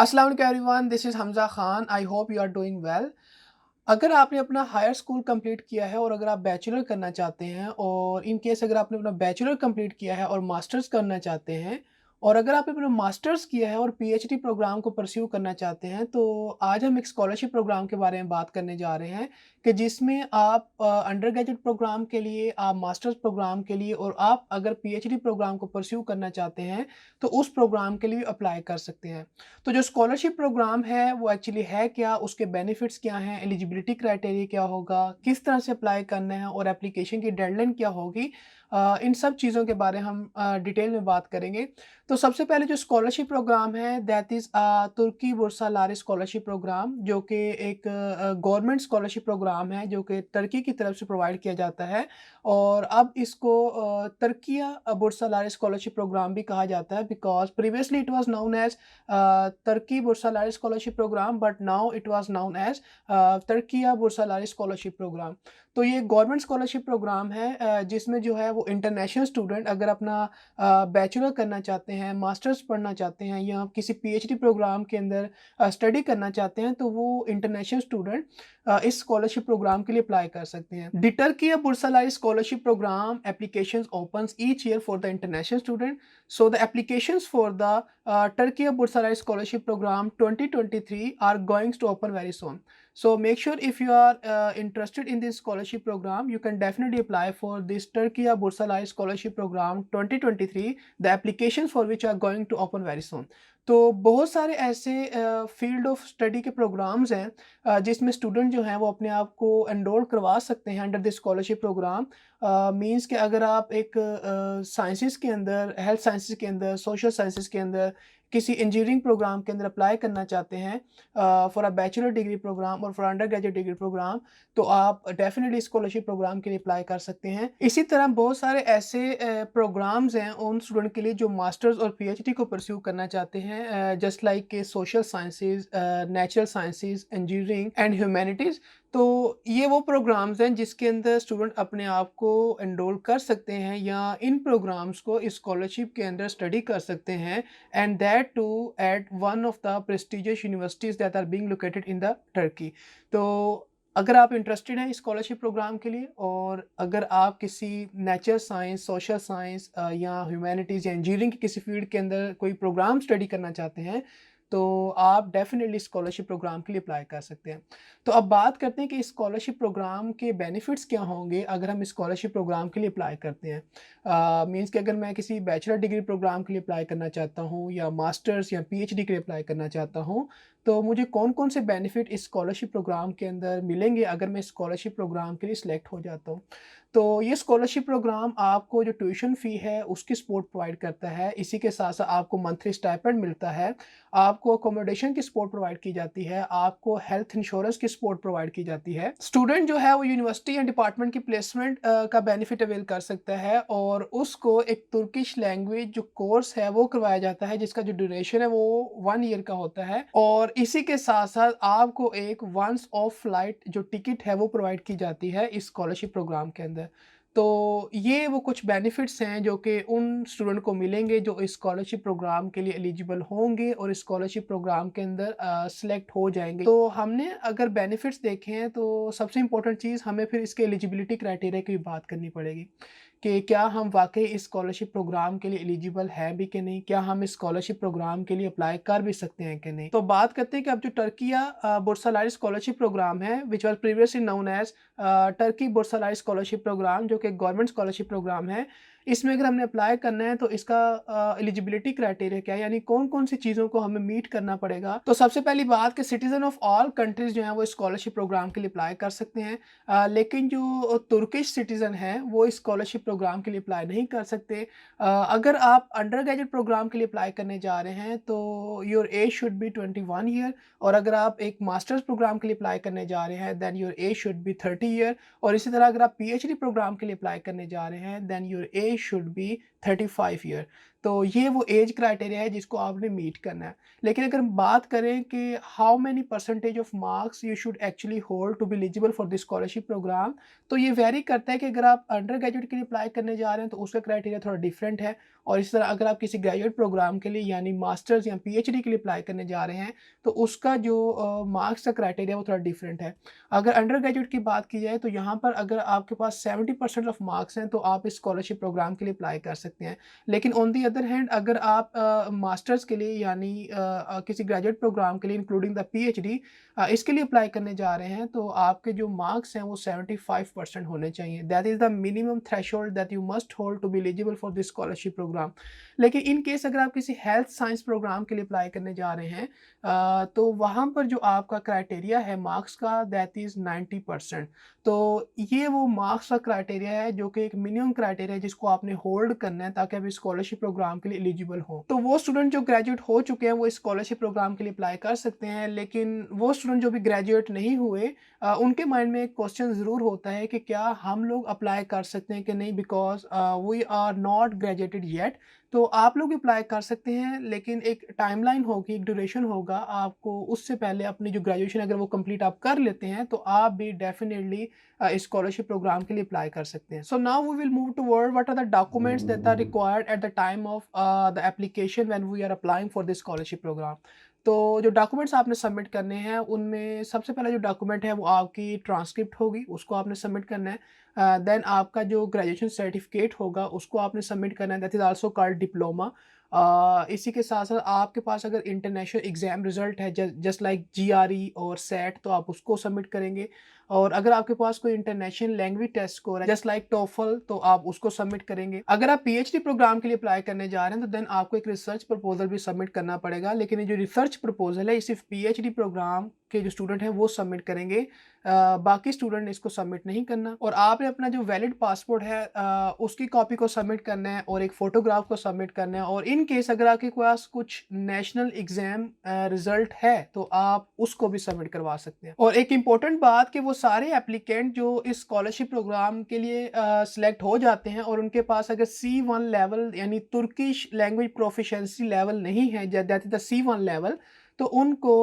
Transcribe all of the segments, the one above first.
अस्सलाम वालेकुम everyone, this is Hamza Khan. I hope you are doing well. अगर आपने अपना हायर स्कूल कंप्लीट किया है और अगर आप बैचलर करना चाहते हैं और इन केस अगर आपने अपना बैचलर कंप्लीट किया है और मास्टर्स करना चाहते हैं और अगर आपने अपना मास्टर्स किया है और पीएचडी प्रोग्राम को परस्यू करना चाहते हैं, तो आज हम एक स्कॉलरशिप प्रोग्राम के बारे में बात करने जा रहे हैं कि जिसमें आप अंडर ग्रेजुएट प्रोग्राम के लिए, आप मास्टर्स प्रोग्राम के लिए और आप अगर पीएचडी प्रोग्राम को परस्यू करना चाहते हैं, तो उस प्रोग्राम के लिए अप्लाई कर सकते हैं। तो जो स्कॉलरशिप प्रोग्राम है वो एक्चुअली है क्या, उसके बेनिफिट्स क्या हैं, एलिजिबिलिटी क्राइटेरिया क्या होगा, किस तरह से अप्लाई करना है और एप्लीकेशन की डेडलाइन क्या होगी, इन सब चीज़ों के बारे में हम डिटेल में बात करेंगे। तो सबसे पहले जो स्कॉलरशिप प्रोग्राम है that is Turkey Burslari scholarship programme, जो कि एक गवर्नमेंट स्कॉलरशिप प्रोग्राम है जो कि तुर्की की तरफ से प्रोवाइड किया जाता है। और अब इसको तुर्किया बुर्सालारी स्कॉलरशिप प्रोग्राम भी कहा जाता है, because previously it was known as Turkey Bursalar Scholarship Program, but now it was known as Turkiya Bursalar Scholarship Program। तो ये गवर्नमेंट स्कॉलरशिप प्रोग्राम है जिसमें जो है वो इंटरनेशनल स्टूडेंट अगर अपना बैचलर करना चाहते हैं, मास्टर्स पढ़ना चाहते हैं या किसी पीएचडी प्रोग्राम के अंदर स्टडी करना चाहते हैं, तो वो इंटरनेशनल स्टूडेंट इस स्कॉलरशिप प्रोग्राम के लिए अप्लाई कर सकते हैं। The Turkey Burslari scholarship programme applications opens each year for the international student. So the applications for the Turkey Bursalar Scholarship Program 2023 are going to open very soon. So make sure if you are interested in this scholarship program, you can definitely apply for this Turkey Bursalar Scholarship Program 2023. The applications for which are going to open very soon. तो बहुत सारे ऐसे field of study के programmes हैं जिसमें student जो हैं वो अपने आप को एनरोल करवा सकते हैं under this scholarship programme. Means कि अगर आप एक साइंसेस के अंदर, हेल्थ साइंसेस के अंदर, सोशल साइंसेस के अंदर, किसी इंजीनियरिंग प्रोग्राम के अंदर अप्लाई करना चाहते हैं for a bachelor degree programme और for undergraduate degree programme, तो आप डेफिनेटली स्कॉलरशिप प्रोग्राम के लिए अप्लाई कर सकते हैं। इसी तरह बहुत सारे ऐसे प्रोग्राम्स हैं उन स्टूडेंट के लिए जो मास्टर्स और पीएचडी को परस्यू करना चाहते हैं, जस्ट लाइक के social sciences, natural sciences, engineering and humanities. तो ये वो प्रोग्राम्स हैं जिसके अंदर स्टूडेंट अपने आप को एनरोल कर सकते हैं या इन प्रोग्राम्स को इस स्कॉलरशिप के अंदर स्टडी कर सकते हैं, and that too at one of the prestigious universities that are being located in the Turkey. तो अगर आप इंटरेस्टेड हैं इस स्कॉलरशिप प्रोग्राम के लिए और अगर आप किसी नेचर साइंस, सोशल साइंस या ह्यूमैनिटीज़ या इंजीनियरिंग की किसी फील्ड के अंदर कोई प्रोग्राम स्टडी करना चाहते हैं, तो आप डेफिनेटली स्कॉलरशिप प्रोग्राम के लिए अप्लाई कर सकते हैं। तो अब बात करते हैं कि इस स्कॉलरशिप प्रोग्राम के बेनिफिट्स क्या होंगे अगर हम स्कॉलरशिप प्रोग्राम के लिए अप्लाई करते हैं। मींस कि अगर मैं किसी बैचलर डिग्री प्रोग्राम के लिए अप्लाई करना चाहता हूँ या मास्टर्स या पीएचडी के लिए अप्लाई करना चाहता हूँ, तो मुझे कौन-कौन से बेनिफिट इस स्कॉलरशिप प्रोग्राम के अंदर मिलेंगे अगर मैं स्कॉलरशिप प्रोग्राम के लिए सिलेक्ट हो जाता हूँ। तो ये स्कॉलरशिप प्रोग्राम आपको जो ट्यूशन फ़ी है उसकी सपोर्ट प्रोवाइड करता है। इसी के साथ-साथ आपको मंथली स्टाइपेंड मिलता है, आपको अकोमोडेशन की सपोर्ट प्रोवाइड की जाती है, आपको हेल्थ इंश्योरेंस की सपोर्ट प्रोवाइड की जाती है। स्टूडेंट जो है वो यूनिवर्सिटी एंड डिपार्टमेंट की प्लेसमेंट का बेनिफिट अवेल कर सकता है और उसको एक तुर्किश लैंग्वेज जो कोर्स है वो करवाया जाता है जिसका जो ड्यूरेशन है वो 1 ईयर का होता है। और इसी के साथ-साथ आपको एक वंस ऑफ फ्लाइट जो टिकट है वो प्रोवाइड की जाती है इस स्कॉलरशिप प्रोग्राम के अंदर। तो ये वो कुछ बेनिफिट्स हैं जो कि उन स्टूडेंट को मिलेंगे जो इस स्कॉलरशिप प्रोग्राम के लिए एलिजिबल होंगे और इस स्कॉलरशिप प्रोग्राम के अंदर सेलेक्ट हो जाएँगे। तो हमने अगर बेनिफिट्स देखे हैं तो सबसे इम्पोर्टेंट चीज़ हमें फिर इसके एलिजिबिलिटी क्राइटेरिया की भी बात करनी पड़ेगी कि क्या हम वाक़ई इस स्कॉलरशिप प्रोग्राम के लिए एलिजिबल हैं भी कि नहीं? क्या हम इस स्कॉलरशिप प्रोग्राम के लिए अप्लाई कर भी सकते हैं कि नहीं? तो बात करते हैं कि अब जो टर्किया बुर्सालारी स्कॉलरशिप प्रोग्राम है which was previously known as Turkey Burslari scholarship programme, जो कि एक गवर्नमेंट स्कॉलरशिप प्रोग्राम है। इसमें अगर हमने अप्लाई करना है तो इसका एलिजिबिलिटी क्राइटेरिया क्या है, यानी कौन-कौन सी चीज़ों को हमें मीट करना पड़ेगा। तो सबसे पहली बात कि सिटीज़न ऑफ ऑल कंट्रीज़ जो हैं वो स्कॉलरशिप प्रोग्राम के लिए अप्लाई कर सकते हैं। लेकिन जो तुर्किश सिटीज़न हैं वो इस स्कॉलरशिप प्रोग्राम के लिए अप्लाई नहीं कर सकते। अगर आप अंडर ग्रेजुएट प्रोग्राम के लिए अप्लाई करने जा रहे हैं तो your age should B 21 year, और अगर आप एक मास्टर्स प्रोग्राम के लिए अप्लाई करने जा रहे हैं then your age should be 30 year, और इसी तरह अगर आप पीएचडी प्रोग्राम के लिए अप्लाई करने जा रहे हैं then your age should be 35 year. तो ये वो एज क्राइटेरिया है जिसको आपने मीट करना है। लेकिन अगर हम बात करें कि how many percentage of marks you should actually hold to be eligible for this scholarship programme, तो ये वेरी करता है कि अगर आप अंडर ग्रेजुएट के लिए अप्लाई करने जा रहे हैं तो उसका क्राइटेरिया थोड़ा डिफरेंट है, और इस तरह अगर आप किसी ग्रेजुएट प्रोग्राम के लिए यानी मास्टर्स या पीएचडी के लिए अप्लाई करने जा रहे हैं तो उसका जो मार्क्स का क्राइटेरिया वो थोड़ा डिफरेंट है। अगर अंडर ग्रेजुएट की बात की जाए तो यहाँ पर अगर आपके पास 70% ऑफ मार्क्स हैं तो आप इस स्कॉलरशिप प्रोग्राम के लिए अप्लाई कर सकते हैं। लेकिन ऑन दी अदर हैंड अगर आप मास्टर्स के लिए यानी किसी ग्रेजुएट प्रोग्राम के लिए इंक्लूडिंग द पीएचडी इसके लिए अप्लाई करने जा रहे हैं तो आपके जो मार्क्स हैं वो 75% होने चाहिए। That is the minimum threshold that you must hold to be eligible for this scholarship programme. लेकिन इन केस अगर आप किसी हेल्थ साइंस प्रोग्राम के लिए अप्लाई करने जा रहे हैं तो वहाँ पर जो आपका क्राइटेरिया है मार्क्स का दैट इज़ 90%। तो ये वो मार्क्स का क्राइटेरिया है जो कि एक मिनिमम क्राइटेरिया है जिसको आपने होल्ड करना है ताकि आप इस स्कॉलरशिप प्रोग्राम के लिए एलिजिबल हो। तो वो स्टूडेंट जो ग्रेजुएट हो चुके हैं वो इस स्कॉलरशिप प्रोग्राम के लिए अप्लाई कर सकते हैं, लेकिन वो स्टूडेंट जो भी ग्रेजुएट नहीं हुए उनके माइंड में एक क्वेश्चन ज़रूर होता है कि क्या हम लोग अप्लाई कर सकते हैं कि नहीं, because we are not graduated yet. तो आप लोग अप्लाई कर सकते हैं, लेकिन एक टाइमलाइन होगी, एक ड्यूरेशन होगा, आपको उससे पहले अपनी जो ग्रेजुएशन अगर वो कंप्लीट आप कर लेते हैं तो आप भी डेफिनेटली इस स्कॉलरशिप प्रोग्राम के लिए अप्लाई कर सकते हैं। So now we will move toward what are the documents that are required at the time of the application when we are applying for this scholarship programme. तो जो documents आपने submit करने हैं उनमें सबसे पहला जो डॉक्यूमेंट है वो आपकी ट्रांसक्रिप्ट होगी, उसको आपने सबमिट करना है। देन आपका जो ग्रेजुएशन सर्टिफिकेट होगा उसको आपने सबमिट करना है, that is also called diploma. इसी के साथ-साथ आपके पास अगर इंटरनेशनल एग्ज़ाम रिज़ल्ट है जस्ट लाइक जीआरई और सेट तो आप उसको सबमिट करेंगे। और अगर आपके पास कोई इंटरनेशनल लैंग्वेज टेस्ट स्कोर है जस्ट लाइक टोफल तो आप उसको सबमिट करेंगे। अगर आप पीएचडी प्रोग्राम के लिए अप्लाई करने जा रहे हैं तो देन आपको एक रिसर्च प्रपोज़ल भी सबमिट करना पड़ेगा, लेकिन ये जो रिसर्च प्रपोज़ल है ये सिर्फ़ पीएचडी प्रोग्राम के जो स्टूडेंट हैं वो सबमिट करेंगे। बाकी स्टूडेंट ने इसको सबमिट नहीं करना, और आपने अपना जो वैलिड पासपोर्ट है उसकी कॉपी को सबमिट करना है और एक फ़ोटोग्राफ को सबमिट करना है। और इन केस अगर आपके पास कुछ नेशनल एग्ज़ाम रिज़ल्ट है तो आप उसको भी सबमिट करवा सकते हैं। और एक इम्पॉर्टेंट बात कि वो सारे एप्लीकेंट जो इस स्कॉलरशिप प्रोग्राम के लिए सिलेक्ट हो जाते हैं और उनके पास अगर C1 लेवल यानी तुर्किश लैंग्वेज प्रोफिशिएंसी लेवल नहीं है, that is the C1 level, तो उनको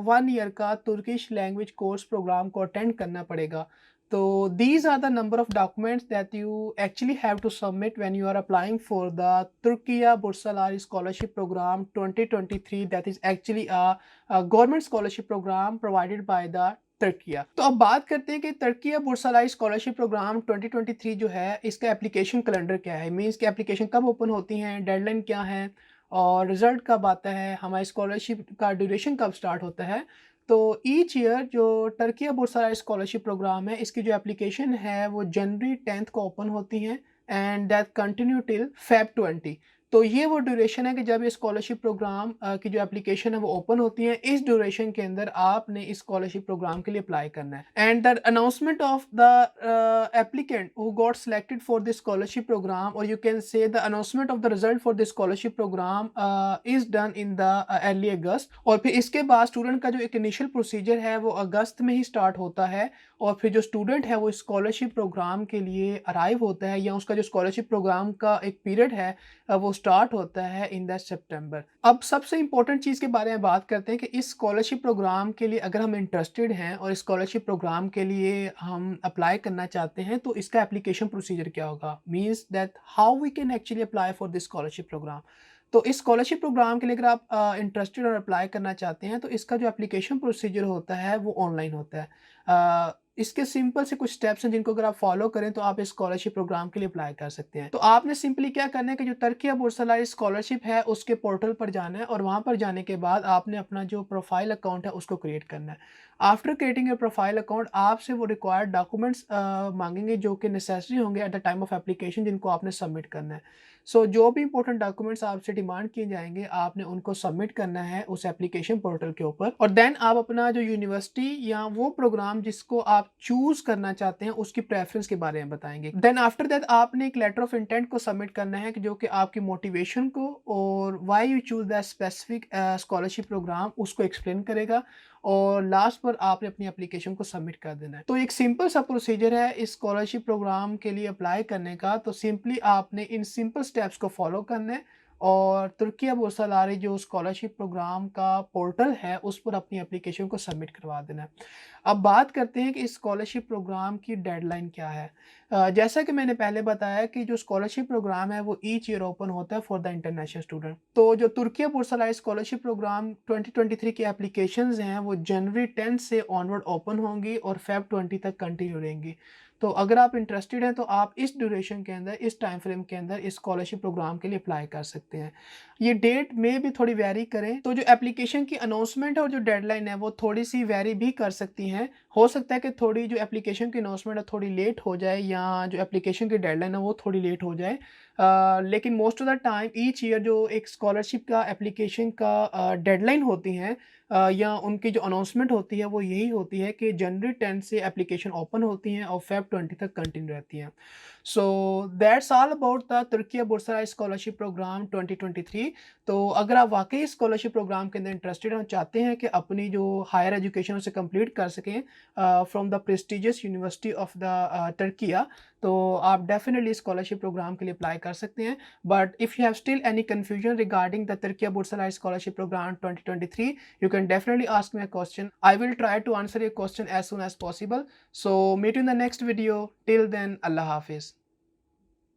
1 ईयर का तुर्किश लैंग्वेज कोर्स प्रोग्राम को अटेंड करना पड़ेगा। तो these are the number of documents that you actually have to submit when you are applying for the Turkiye Burslari scholarship programme 2023 that is actually government scholarship programme provided by the Turkiye. तो अब बात करते हैं कि Türkiye Burslari scholarship programme 2023 जो है इसका application calendar क्या है, मीन्स कि एप्लीकेशन कब ओपन होती हैं, डेडलाइन क्या है और रिज़ल्ट कब आता है, हमारी स्कॉलरशिप का ड्यूरेशन कब स्टार्ट होता है। तो ईच ईयर जो टर्किया बुर्साराई स्कॉलरशिप प्रोग्राम है इसकी जो एप्लीकेशन है वो जनवरी 10th को ओपन होती है and that continue till Feb 20। तो ये वो ड्यूरेशन है कि जब ये स्कॉलरशिप प्रोग्राम की जो एप्लीकेशन है वो ओपन होती है, इस ड्यूरेशन के अंदर आपने इस स्कॉलरशिप प्रोग्राम के लिए अप्लाई करना है। And the announcement of the applicant who got selected for this scholarship programme, और you can say the announcement of the result for this scholarship programme is done in the early August. और फिर इसके बाद student का जो एक initial procedure है वो अगस्त में ही स्टार्ट होता है, और फिर जो स्टूडेंट है वो स्कॉलरशिप प्रोग्राम के लिए अराइव होता है या उसका जो स्कॉलरशिप प्रोग्राम का एक पीरियड है वो स्टार्ट होता है इन द सितंबर। अब सबसे इम्पोर्टेंट चीज़ के बारे में बात करते हैं कि इस स्कॉलरशिप प्रोग्राम के लिए अगर हम इंटरेस्टेड हैं और स्कॉलरशिप प्रोग्राम के लिए हम अप्लाई करना चाहते हैं तो इसका एप्लीकेशन प्रोसीजर क्या होगा, means that how we can actually apply for this scholarship programme. तो इस स्कॉलरशिप प्रोग्राम के लिए अगर आप इंटरेस्टेड और अप्लाई करना चाहते हैं तो इसका जो एप्लीकेशन प्रोसीजर होता है वो ऑनलाइन होता है। इसके सिंपल से कुछ स्टेप्स हैं जिनको अगर आप फॉलो करें तो आप इस स्कॉलरशिप प्रोग्राम के लिए अप्लाई कर सकते हैं। तो आपने सिंपली क्या करना है कि जो टर्किया बुर्सालारी स्कॉलरशिप है उसके पोर्टल पर जाना है और वहाँ पर जाने के बाद आपने अपना जो प्रोफाइल अकाउंट है उसको क्रिएट करना है। After creating a profile account आपसे वो रिक्वायर्ड डॉक्यूमेंट्स मांगेंगे जो कि नेसेसरी होंगे eight the time of application, जिनको आपने सबमिट करना है। सो जो भी इंपॉर्टेंट डॉक्यूमेंट्स आपसे डिमांड किए जाएंगे आपने उनको सबमिट करना है उस एप्लीकेशन पोर्टल के ऊपर, और देन आप अपना जो यूनिवर्सिटी या वो प्रोग्राम जिसको आप चूज करना चाहते हैं उसकी प्रेफरेंस के बारे में बताएंगे। देन आफ्टर दैट आपने एक लेटर ऑफ इंटेंट को सबमिट करना है जो कि आपकी मोटिवेशन को और why you choose that specific scholarship programme उसको एक्सप्लेन करेगा, और लास्ट पर आपने अपनी एप्लीकेशन को सबमिट कर देना है। तो एक सिंपल सा प्रोसीजर है इस स्कॉलरशिप प्रोग्राम के लिए अप्लाई करने का। तो सिंपली आपने इन सिंपल स्टेप्स को फॉलो करना है और तुर्किया बुर्सालारी जो स्कॉलरशिप प्रोग्राम का पोर्टल है, उस पर अपनी एप्लीकेशन को सबमिट करवा देना है। अब बात करते हैं कि इस स्कॉलरशिप प्रोग्राम की डेडलाइन क्या है। जैसा कि मैंने पहले बताया कि जो स्कॉलरशिप प्रोग्राम है वो ईच ईयर ओपन होता है फॉर द इंटरनेशनल स्टूडेंट। तो जो तुर्किया बुर्सालारी स्कॉलरशिप प्रोग्राम 2023 की एप्लीकेशंस हैं वो जनवरी 10 से ऑनवर्ड ओपन होंगी और फेब 20 तक कंटिन्यू रहेंगी। तो अगर आप इंटरेस्टेड हैं तो आप इस ड्यूरेशन के अंदर, इस टाइम फ्रेम के अंदर इस स्कॉलरशिप प्रोग्राम के लिए अप्लाई कर सकते हैं। ये डेट में भी थोड़ी वेरी करें, तो जो एप्लीकेशन की अनाउंसमेंट है और जो डेडलाइन है वो थोड़ी-सी वेरी भी कर सकती हैं। हो सकता है कि थोड़ी जो एप्लीकेशन की अनाउंसमेंट है थोड़ी लेट हो जाए या जो एप्लीकेशन की डेडलाइन है वो थोड़ी लेट हो जाए। लेकिन most of the time each year जो एक स्कॉलरशिप का एप्लीकेशन का डेडलाइन होती हैं या उनकी जो अनाउंसमेंट होती है वो यही होती है कि जनवरी 10 से एप्लीकेशन ओपन होती हैं और फेब 20 तक कंटिन्यू रहती हैं। So that's all about the Turkiye Burslari scholarship programme 2023। तो अगर आप वाकई स्कॉलरशिप प्रोग्राम के अंदर इंटरेस्टेड हैं और चाहते हैं कि अपनी जो हायर एजुकेशन उसे कंप्लीट कर सकें from the prestigious university of the Turkiye, तो आप डेफिनेटली स्कॉलरशिप प्रोग्राम के लिए अप्लाई कर सकते हैं। But if you have still any confusion regarding the Turkiye Burslari scholarship programme 2023, you can definitely ask me a question. I will try to answer your question as soon as possible. So meet you in the next video. Till then, Allah Hafiz.